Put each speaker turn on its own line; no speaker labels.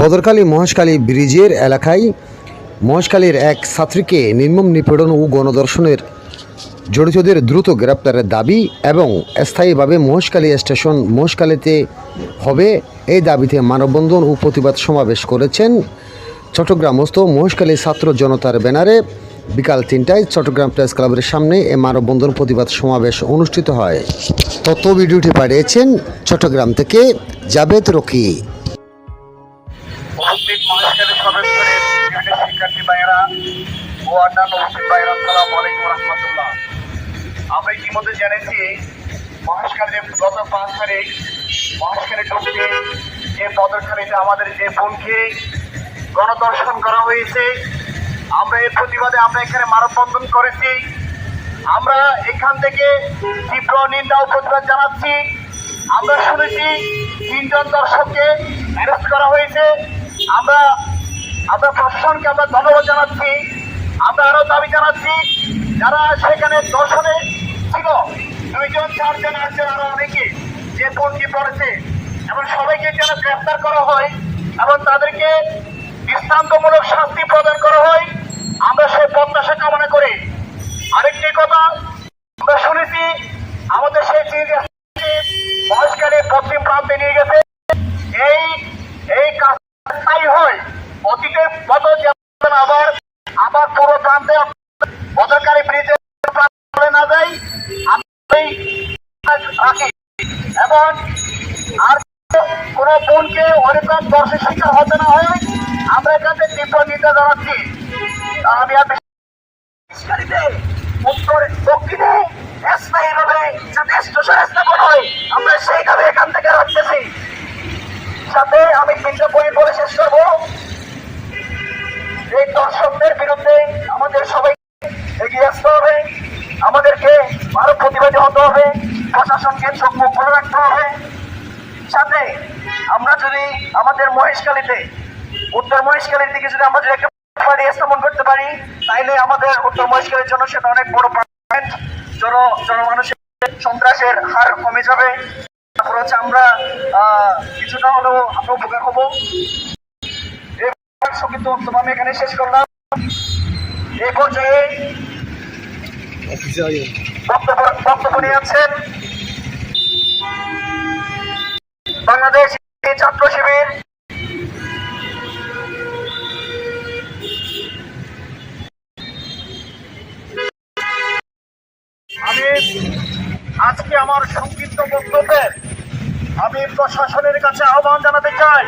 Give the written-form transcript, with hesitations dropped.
বদরকালী মহেশখালী ব্রিজের এলাকায় মহেশখালীর এক ছাত্রীকে নির্মম নিপীড়ন ও গণধর্ষণের জড়িতদের দ্রুত গ্রেপ্তারের দাবি এবং স্থায়ীভাবে মহেশখালী স্টেশন মহেশখালীতে হবে এই দাবিতে মানববন্ধন ও প্রতিবাদ সমাবেশ করেছেন চট্টগ্রামস্থ মহেশখালী ছাত্র জনতার ব্যানারে। বিকাল ৩টায় চট্টগ্রাম প্রেস ক্লাবের সামনে এ মানববন্ধন প্রতিবাদ সমাবেশ অনুষ্ঠিত হয়। তথ্য ভিডিওটি পাঠিয়েছেন চট্টগ্রাম থেকে জাবেদ রকি।
শিক্ষার্থী ভাইয়েরা ও অন্যান্য উপস্থিত ভাইয়েরা, আসসালামু আলাইকুম রহমতুল্লাহ। আমরা ইতিমধ্যে জেনেছি মহেশখালীতে গত ৫ তারিখ মহেশখালী ঢুকতে যে বদরখালীতে আমাদের যে বোনকে গণধর্ষণ করা হয়েছে, আমরা এর প্রতিবাদে আমরা এখানে মানববন্ধন করেছি। আমরা এখান থেকে তীব্র নিন্দা ও প্রতিবাদ জানাচ্ছি। আমরা শুনেছি ৩ জন দর্শককে অ্যারেস্ট করা হয়েছে। আমরা প্রশাসনকে আমরা ধন্যবাদ জানাচ্ছি। আমরা আরো দাবি জানাচ্ছি যারা সেখানে দর্শনে ছিল 2 জন 4 জন 8 জন আরো অনেকে যে বন্দী পড়েছে এবং সবাইকে যেন গ্রেফতার করা হয় এবং তাদেরকে দৃষ্টান্তমূলক শাস্তি প্রদান করা হয়, আমরা সেই প্রত্যাশা কামনা করি। আরেকটি কথা, আমরা শুনেছি আমাদের সেই মহেশখালী পশ্চিম প্রান্তে নিয়ে গেছে। এই কাজ তাই হয় অতীতের মতো যেমন আবার পুরো প্রান্তে বদরকালী ব্রিজে না যায় রাখি এবং আর কোন বোনকে অনেকক্ষণ দর্শের শিকার হতে না হয় আমরা এখান থেকে তীব্র নিন্দা জানাচ্ছি। আমি উত্তর দক্ষিণে স্থায়ীভাবে যাতে স্টেশন স্থাপন হয় আমরা সেইভাবে এখান থেকে রাখতেছি। সাথে আমি 3টা পয়েন্ট বলে শেষ করবো। এই দর্শকদের বিরুদ্ধে আমাদের সবাই এগিয়ে আসতে হবে, আমাদেরকে আরো প্রতিবাদী হতে হবে, প্রশাসনকে চোখ মুখ খুলে রাখতে হবে। সাথে আমরা যদি আমাদের মহেশখালীতে উত্তর মহেশখালীর দিকে যদি আমরা একটা পার্টি স্থাপন করতে পারি তাইলে আমাদের উত্তর মহেশখালীর জন্য সেটা অনেক বড় পয়েন্ট। জনমানুষের সন্ত্রাসের হার কমে যাবে। তারপর হচ্ছে আমরা কিছুটা হলেও আমরা উপকার হবো। আমি এখানে শেষ করলাম। এই পর্যায়ে বক্তব্য নিয়ে আছেন বাংলাদেশ ছাত্র শিবির আমি আজকে আমার সংক্ষিপ্ত বক্তব্যে আমি প্রশাসনের কাছে আহ্বান জানাতে চাই।